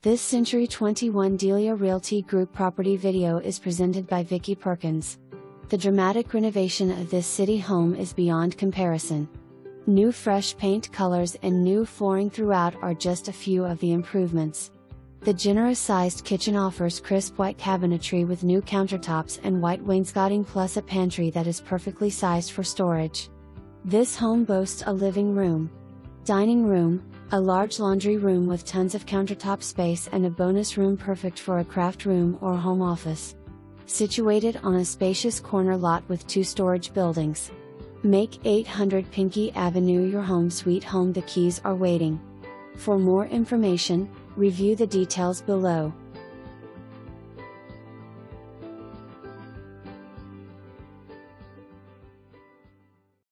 This Century 21 Delia Realty Group property video is presented by Vickie Perkins. The dramatic renovation of this city home is beyond comparison. New fresh paint colors and new flooring throughout are just a few of the improvements. The generous-sized kitchen offers crisp white cabinetry with new countertops and white wainscoting, plus a pantry that is perfectly sized for storage. This home boasts a living room, dining room, a large laundry room with tons of countertop space, and a bonus room perfect for a craft room or home office. Situated on a spacious corner lot with 2 storage buildings. Make 800 PINCKEY Avenue your home sweet home. The keys are waiting. For more information, review the details below.